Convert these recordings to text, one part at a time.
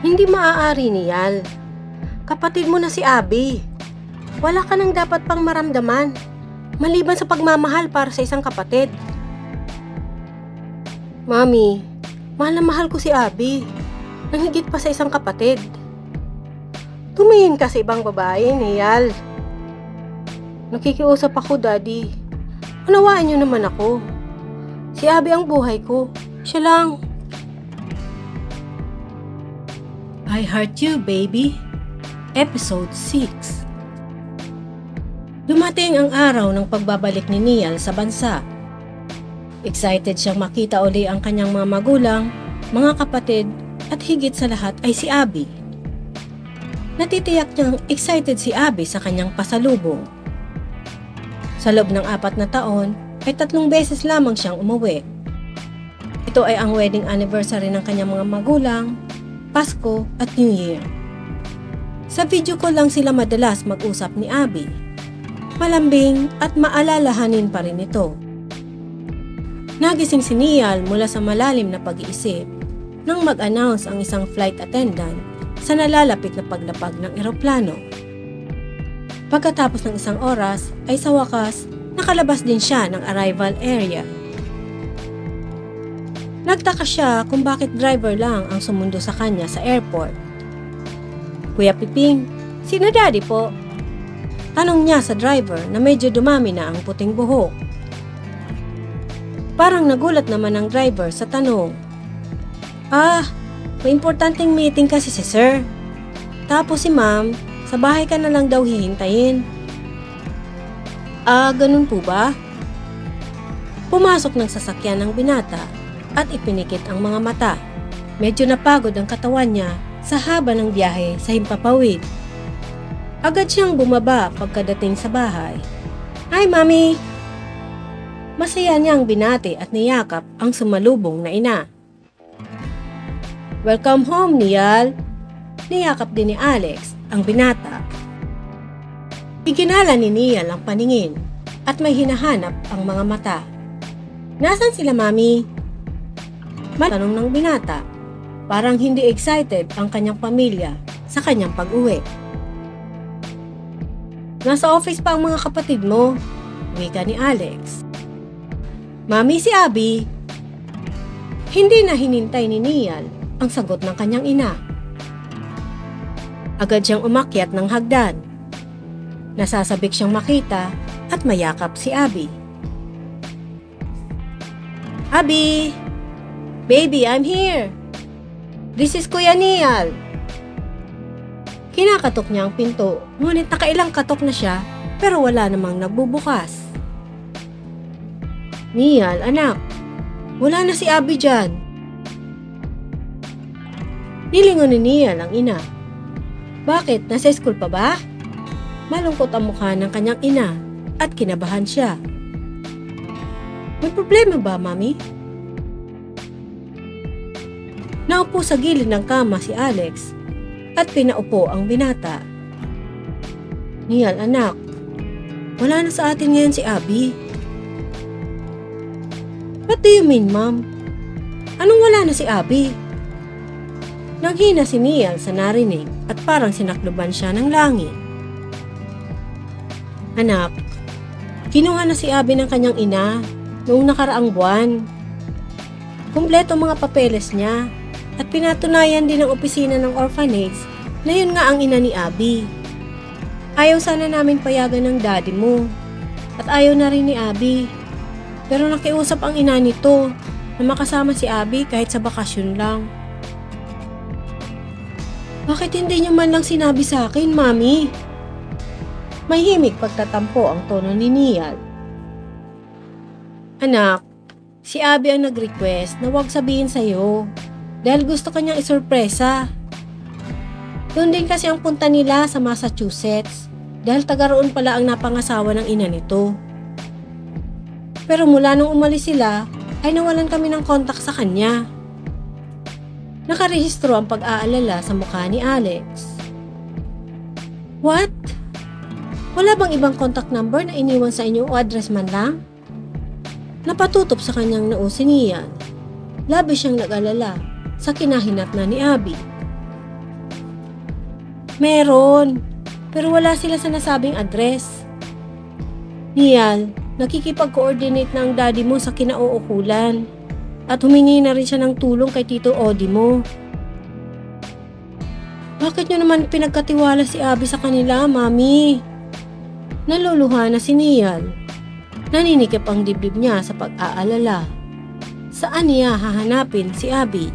Hindi maaari, Niall. Kapatid mo na si Abby. Wala ka nang dapat pang maramdaman, maliban sa pagmamahal para sa isang kapatid. Mami, mahal na mahal ko si Abby, nang higit pa sa isang kapatid. Tumingin ka sa ibang babae, Niall. Nakikiusap ako, Daddy. Unawaan niyo naman ako. Si Abby ang buhay ko. Siya lang. I Heart You, Baby, Episode 6. Dumating ang araw ng pagbabalik ni Niall sa bansa. Excited siyang makita uli ang kanyang mga magulang, mga kapatid, at higit sa lahat ay si Abby. Natitiyak niyang excited si Abby sa kanyang pasalubong. Sa loob ng 4 na taon, ay 3 beses lamang siyang umuwi. Ito ay ang wedding anniversary ng kanyang mga magulang, Pasko at New Year. Sa video call lang sila madalas mag-usap ni Abby. Malambing at maalalahanin pa rin ito. Nagising si Niall mula sa malalim na pag-iisip nang mag-announce ang isang flight attendant sa nalalapit na paglapag ng eroplano. Pagkatapos ng 1 oras ay sa wakas nakalabas din siya ng arrival area. Nagtaka siya kung bakit driver lang ang sumundo sa kanya sa airport. Kuya Piping, sino Daddy po? Tanong niya sa driver na medyo dumami na ang puting buhok. Parang nagulat naman ang driver sa tanong. May importanteng meeting kasi si Sir. Tapos si Ma'am, sa bahay ka na lang daw hihintayin. Ganun po ba? Pumasok ng sasakyan ng binata at ipinikit ang mga mata. Medyo napagod ang katawan niya sa haba ng biyahe sa himpapawid. Agad siyang bumaba pagkadating sa bahay. Hi, Mami! Masaya niyang binati at niyakap ang sumalubong na ina. Welcome home, Niall! Niyakap din ni Alex ang binata. Iginala ni Niall ang paningin at may hinahanap ang mga mata. Nasaan sila, Mami? Tanong ng binata. Parang hindi excited ang kanyang pamilya sa kanyang pag-uwi. Nasa office pa ang mga kapatid mo, wika ni Alex. Mami, si Abby. Hindi na hinintay ni Niall ang sagot ng kanyang ina. Agad siyang umakyat ng hagdan. Nasasabik siyang makita at mayakap si Abby. Abby! Baby, I'm here! This is Kuya Niall. Kinakatok niya ang pinto, ngunit nakailang katok na siya pero wala namang nagbubukas. Niall, anak, wala na si Abby dyan. Nilingon ni Niall ang ina. Bakit? Nasa school pa ba? Malungkot ang mukha ng kanyang ina at kinabahan siya. May problema ba, Mami? Naupo sa gilid ng kama si Alex at pinaupo ang binata. Niall, anak, wala na sa atin ngayon si Abby. What do you mean, Mom? Anong wala na si Abby? Nanghina si Niall sa narinig at parang sinakluban siya ng langit. Anak, kinuha na si Abby ng kanyang ina noong nakaraang buwan. Kumpleto mga papeles niya. At pinatunayan din ng opisina ng orphanage na yun nga ang ina ni Abby. Ayaw sana namin payagan ng daddy mo. At ayaw na rin ni Abby. Pero nakiusap ang ina nito na makasama si Abby kahit sa bakasyon lang. Bakit hindi niyo man lang sinabi sa akin, Mami? May himig pagtatampo ang tono ni Niall. Anak, si Abby ang nag-request na huwag sabihin sa'yo. Dahil gusto kanyang isurpresa. Doon din kasi ang punta nila sa Massachusetts dahil taga roon pala ang napangasawa ng ina nito. Pero mula nung umalis sila ay nawalan kami ng kontak sa kanya. Nakarehistro ang pag-aalala sa mukha ni Alex. What? Wala bang ibang contact number na iniwan sa inyo o address man lang? Napatutop sa kanyang noo si Niall. Labis siyang nag-alala sa kinahinatnan ni Abby. Meron, pero wala sila sa nasabing address. Niall, nakikipag-coordinate na ang daddy mo sa kinauukulan at humingi na rin siya ng tulong kay Tito Odi mo. Bakit nyo naman pinagkatiwala si Abby sa kanila, Mami? Naluluha na si Niall. Naninikip ang dibdib niya sa pag-aalala. Saan niya hahanapin si Abby?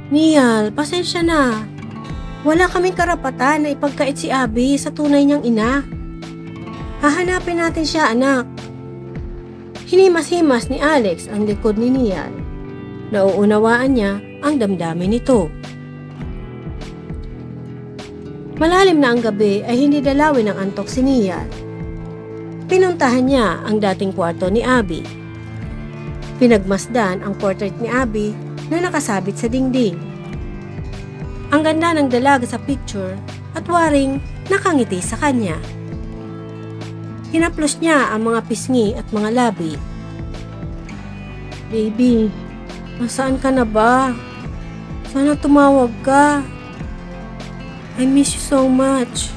Niall, pasensya na. Wala kaming karapatan na ipagkait si Abby sa tunay niyang ina. Hahanapin natin siya, anak. Hinimas-himas ni Alex ang likod ni Niall. Nauunawaan niya ang damdamin nito. Malalim na ang gabi ay hindi dalawin ng antok si Niall. Pinuntahan niya ang dating kwarto ni Abby. Pinagmasdan ang portrait ni Abby na nakasabit sa dingding. Ang ganda ng dalaga sa picture at waring nakangiti sa kanya. Hinaplos niya ang mga pisngi at mga labi. Baby, nasaan ka na ba? Sana tumawag ka. I miss you so much.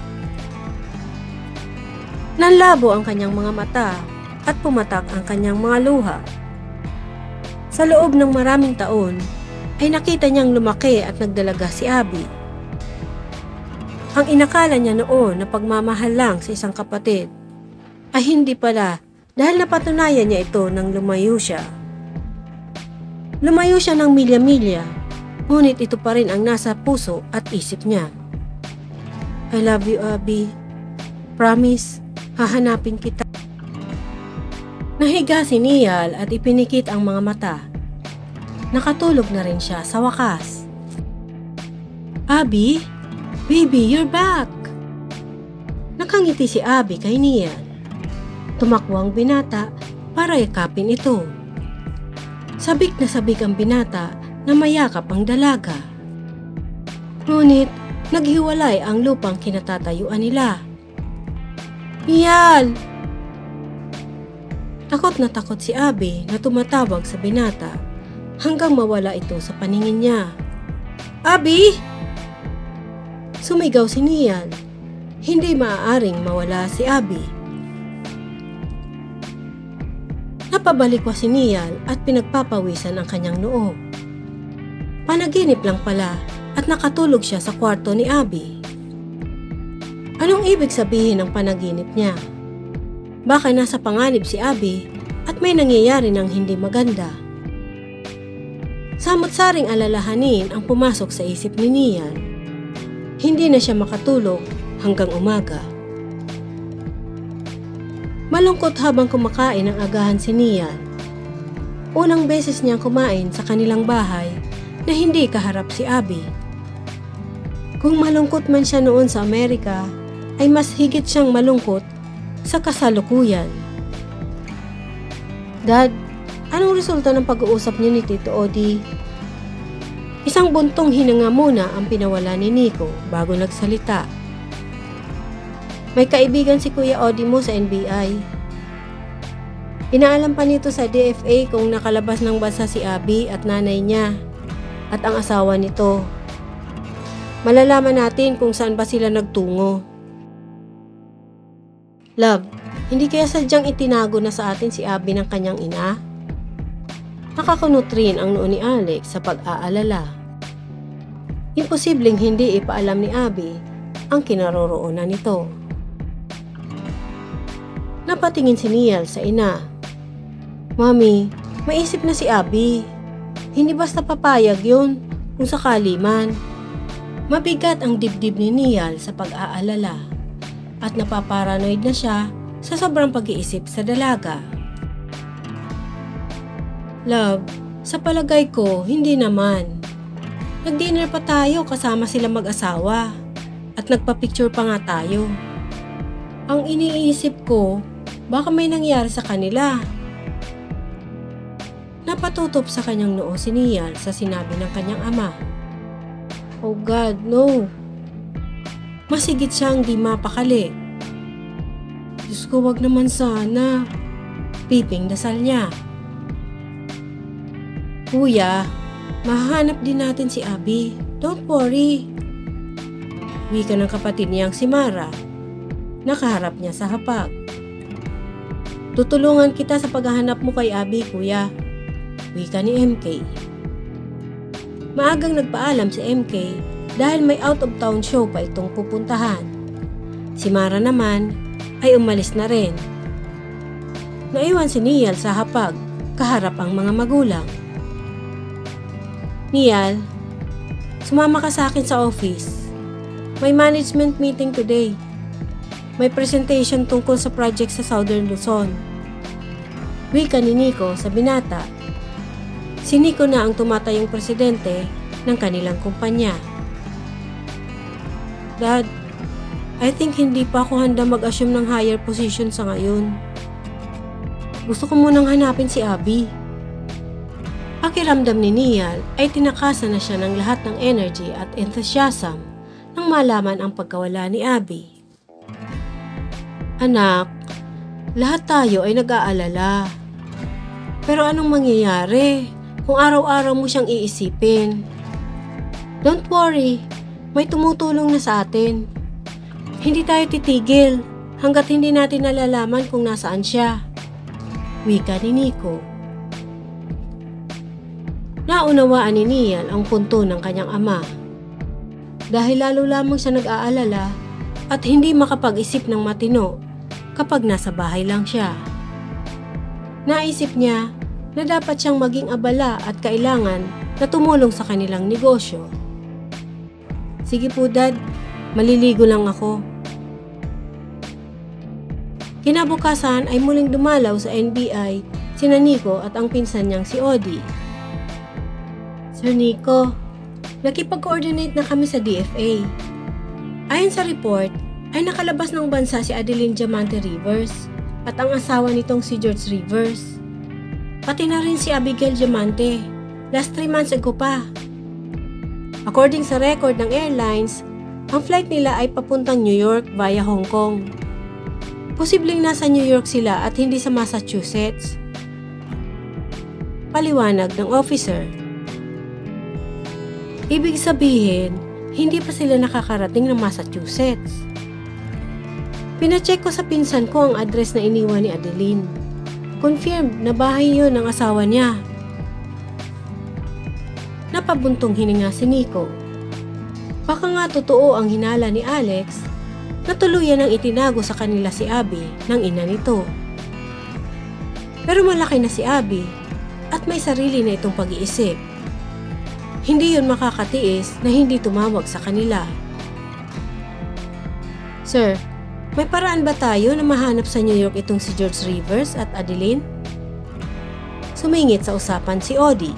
Nanlabo ang kanyang mga mata at pumatak ang kanyang mga luha. Sa loob ng maraming taon, ay nakita niyang lumaki at nagdalaga si Abby. Ang inakala niya noon na pagmamahal lang sa isang kapatid, ay hindi pala dahil napatunayan niya ito nang lumayo siya. Lumayo siya ng milya-milya, ngunit ito pa rin ang nasa puso at isip niya. I love you, Abby. Promise, hahanapin kita. Nahiga si Niall at ipinikit ang mga mata. Nakatulog na rin siya sa wakas. Abby? Baby, you're back! Nakangiti si Abby kay Niall. Tumakbo ang binata para yakapin ito. Sabik na sabik ang binata na mayakap ang dalaga. Ngunit, naghiwalay ang lupang kinatatayuan nila. Niall! Takot na takot si Abby na tumatawag sa binata hanggang mawala ito sa paningin niya. Abby! Sumigaw si Niall. Hindi maaaring mawala si Abby. Napabalikwa si Niall at pinagpapawisan ang kanyang noo. Panaginip lang pala at nakatulog siya sa kwarto ni Abby. Anong ibig sabihin ng panaginip niya? Baka nasa panganib si Abby at may nangyayari ng hindi maganda. Samot-saring alalahanin ang pumasok sa isip ni Niall. Hindi na siya makatulog hanggang umaga. Malungkot habang kumakain ang agahan si Niall. Unang beses niyang kumain sa kanilang bahay na hindi kaharap si Abby. Kung malungkot man siya noon sa Amerika, ay mas higit siyang malungkot sa kasalukuyan. Dad, anong resulta ng pag-uusap niyo ni Tito Odi? Isang buntong hinanga muna ang pinawala ni Nico bago nagsalita. May kaibigan si Kuya Odi mo sa NBI. Inaalam pa nito sa DFA kung nakalabas ng bansa si Abby at nanay niya at ang asawa nito. Malalaman natin kung saan ba sila nagtungo. Love, hindi kaya sadyang itinago na sa atin si Abby ng kanyang ina? Nakakunot rin ang noo ni Alex sa pag-aalala. Imposibleng hindi ipaalam ni Abby ang kinaroroonan nito. Napatingin si Niall sa ina. Mami, maisip na si Abby. Hindi basta papayag yun kung sakali man. Mabigat ang dibdib ni Niall sa pag-aalala at napaparanoid na siya sa sobrang pag-iisip sa dalaga. Love, sa palagay ko, hindi naman. Nag-dinner pa tayo kasama sila mag-asawa at nagpa-picture pa nga tayo. Ang iniisip ko, baka may nangyari sa kanila. Napatutop sa kanyang noo si Niall sa sinabi ng kanyang ama. Oh God, no. Masigit siyang di mapakali. Diyos ko, wag naman sana. Piping dasal niya. Kuya, mahahanap din natin si Abby. Don't worry. Wika ng kapatid niyang si Mara. Nakaharap niya sa hapag. Tutulungan kita sa paghahanap mo kay Abby, kuya. Wika ni MK. Maagang nagpaalam si MK dahil may out of town show pa itong pupuntahan. Si Mara naman ay umalis na rin. Naiwan si Niall sa hapag, kaharap ang mga magulang. Niall, sumama ka sa akin sa office. May management meeting today. May presentation tungkol sa project sa Southern Luzon. Wika ni Nico sa binata. Si Nico na ang tumatayong presidente ng kanilang kumpanya. Dad, I think hindi pa ako handa mag-assume ng higher position sa ngayon. Gusto ko munang hanapin si Abby. Pakiramdam ni Niall ay tinakasan na siya ng lahat ng energy at enthusiasm nang malaman ang pagkawala ni Abby. Anak, lahat tayo ay nag-aalala. Pero anong mangyayari kung araw-araw mo siyang iisipin? Don't worry, may tumutulong na sa atin. Hindi tayo titigil hanggat hindi natin nalalaman kung nasaan siya. Wika ni Nico. Naunawaan ni Niall ang punto ng kanyang ama. Dahil lalo lamang siya nag-aalala at hindi makapag-isip ng matino kapag nasa bahay lang siya. Naisip niya na dapat siyang maging abala at kailangan na tumulong sa kanilang negosyo. Sige po, Dad, maliligo lang ako. Kinabukasan ay muling dumalaw sa NBI sina Nico at ang pinsan niyang si Odi. Sir Nico, nakipag-coordinate na kami sa DFA. Ayon sa report, ay nakalabas ng bansa si Adeline Diamante Rivers at ang asawa nitong si George Rivers. Pati na rin si Abigail Diamante, last 3 months ago pa. According sa record ng airlines, ang flight nila ay papuntang New York via Hong Kong. Posibleng nasa New York sila at hindi sa Massachusetts. Paliwanag ng officer. Ibig sabihin, hindi pa sila nakakarating ng Massachusetts. Pinacheck ko sa pinsan ko ang address na iniwan ni Adeline. Confirmed na bahay yun ng asawa niya. Napabuntong hininga si Nico. Baka nga totoo ang hinala ni Alex na tuluyan ang itinago sa kanila si Abby ng ina nito. Pero malaki na si Abby at may sarili na itong pag-iisip. Hindi yun makakatiis na hindi tumawag sa kanila. Sir, may paraan ba tayo na mahanap sa New York itong si George Rivers at Adeline? Sumingit sa usapan si Odi.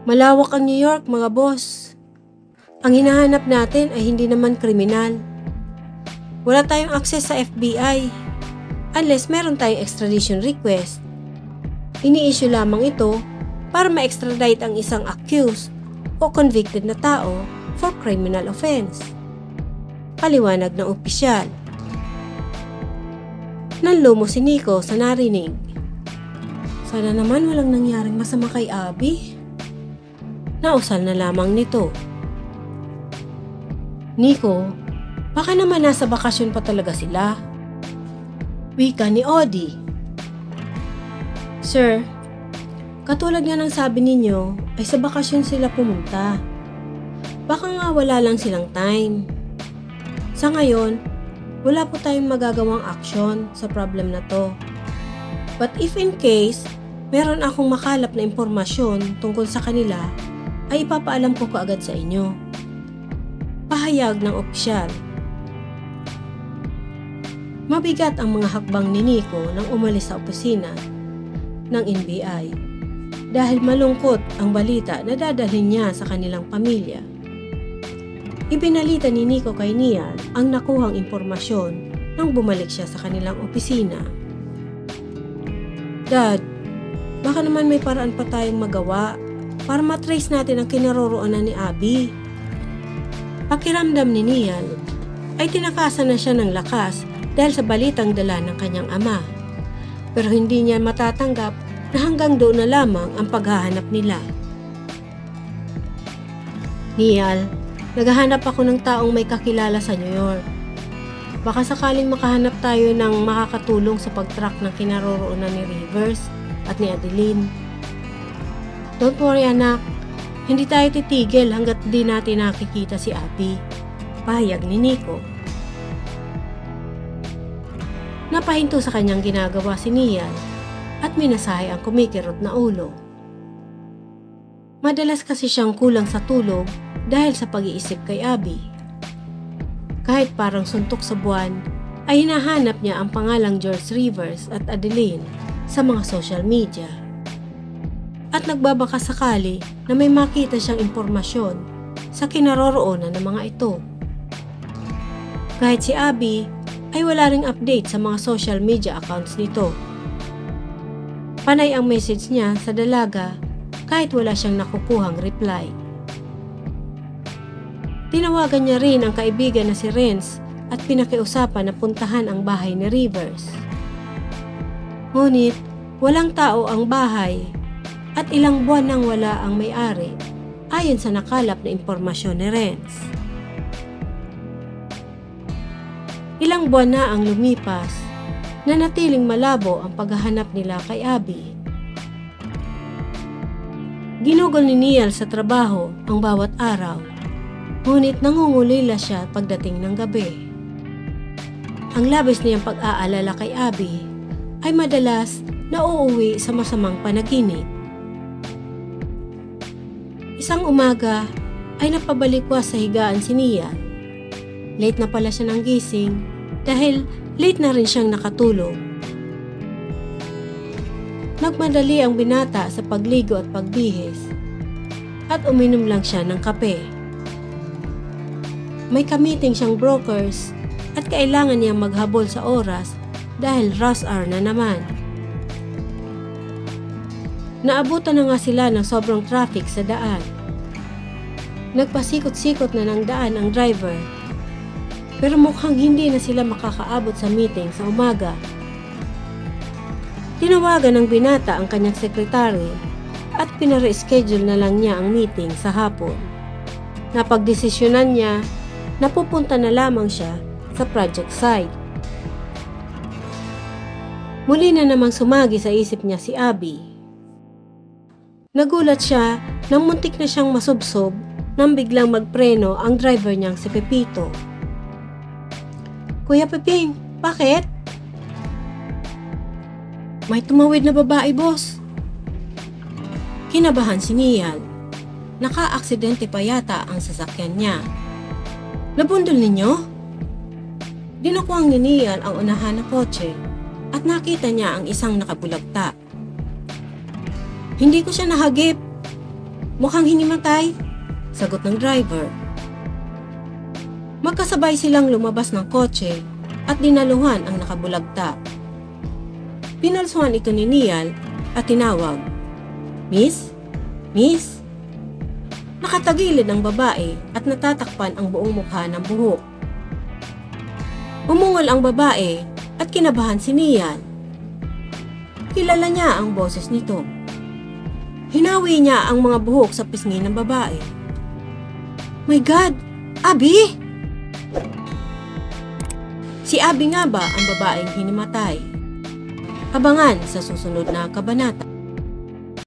Malawak ang New York, mga boss. Ang hinahanap natin ay hindi naman kriminal. Wala tayong access sa FBI unless meron tayong extradition request. Ini-issue lamang ito para ma-extradite ang isang accused o convicted na tao for criminal offense. Paliwanag ng opisyal. Nanlumo si Nico sa narinig. Sana naman walang nangyaring masama kay Abby. Nausal na lamang nito. Nico, baka naman nasa bakasyon pa talaga sila. Wika ni Odi. Sir, katulad nga ng sabi ninyo ay sa bakasyon sila pumunta. Baka nga wala lang silang time. Sa ngayon, wala po tayong magagawang aksyon sa problem na to. But if in case, meron akong makalap na impormasyon tungkol sa kanila, ay ipapaalam ko kaagad sa inyo. Pahayag ng opisyal. Mabigat ang mga hakbang ni Nico nang umalis sa opisina ng NBI dahil malungkot ang balita na dadalhin niya sa kanilang pamilya. Ibinalita ni Nico kay Niall ang nakuhang impormasyon nang bumalik siya sa kanilang opisina. Dad, baka naman may paraan pa tayong magawa para matrace natin ang kinaroroonan ni Abby. Pakiramdam ni Niall ay tinakasan na siya ng lakas dahil sa balitang dala ng kanyang ama. Pero hindi niya matatanggap na hanggang doon na lamang ang paghahanap nila. Niall, Naghahanap ako ng taong may kakilala sa New York. Baka sakaling makahanap tayo ng makakatulong sa pag-track ng kinaroroonan ni Rivers at ni Adeline. Don't worry anak, hindi tayo titigil hanggat di natin nakikita si Abby. Pahayag ni Nico. Napahinto sa kanyang ginagawa si Neal at minasahe ang kumikirot na ulo. Madalas kasi siyang kulang sa tulog dahil sa pag-iisip kay Abby. Kahit parang suntok sa buwan, ay hinahanap niya ang pangalang George Rivers at Adeline sa mga social media. At nagbabaka sakali na may makita siyang impormasyon sa kinaroroonan ng mga ito. Kahit si Abby ay wala ring update sa mga social media accounts nito. Panay ang message niya sa dalaga kahit wala siyang nakukuhang reply. Tinawagan niya rin ang kaibigan na si Renz at pinakiusapan na puntahan ang bahay ni Rivers. Ngunit walang tao ang bahay at ilang buwan nang wala ang may-ari ayon sa nakalap na impormasyon ni Renz. Ilang buwan na ang lumipas na natiling malabo ang paghahanap nila kay Abby. Ginugol ni Neal sa trabaho ang bawat araw, ngunit nangungulila siya pagdating ng gabi. Ang labis niyang pag-aalala kay Abby ay madalas nauuwi sa masamang panaginip. Isang umaga ay napabalikwas sa higaan si Neal. Late na pala siya ng gising dahil late na rin siyang nakatulog. Nagmadali ang binata sa pagligo at pagbihis at uminom lang siya ng kape. May kamiting siyang brokers at kailangan niyang maghabol sa oras dahil rush hour na naman. Naabutan na nga sila ng sobrang traffic sa daan. Nagpasikot-sikot na ng daan ang driver, pero mukhang hindi na sila makakaabot sa meeting sa umaga. Tinawagan ng binata ang kanyang sekretary at pinare-schedule na lang niya ang meeting sa hapon. Napagdesisyonan niya na pupunta na lamang siya sa project site. Muli na namang sumagi sa isip niya si Abby. Nagulat siya nang muntik na siyang masubsob nang biglang magpreno ang driver niyang si Pepito. Kuya Peping, bakit? May tumawid na babae, boss. Kinabahan si Neal. Naka-aksidente pa yata ang sasakyan niya. Nabundol ninyo? Dinukwang ni Neal ang unahan na kotse at nakita niya ang isang nakabulagta. Hindi ko siya nahagip. Mukhang hinimatay, sagot ng driver. Magkasabay silang lumabas ng kotse at dinaluhan ang nakabulagta. Pinalsuhan ito ni Neal at tinawag, Miss? Miss? Nakatagilid ang babae at natatakpan ang buong mukha ng buhok. Umungol ang babae at kinabahan si Neal. Kilala niya ang boses nito. Hinawi niya ang mga buhok sa pisngi ng babae. My God! Abby! Si Abby nga ba ang babaeng hinimatay? Abangan sa susunod na kabanata.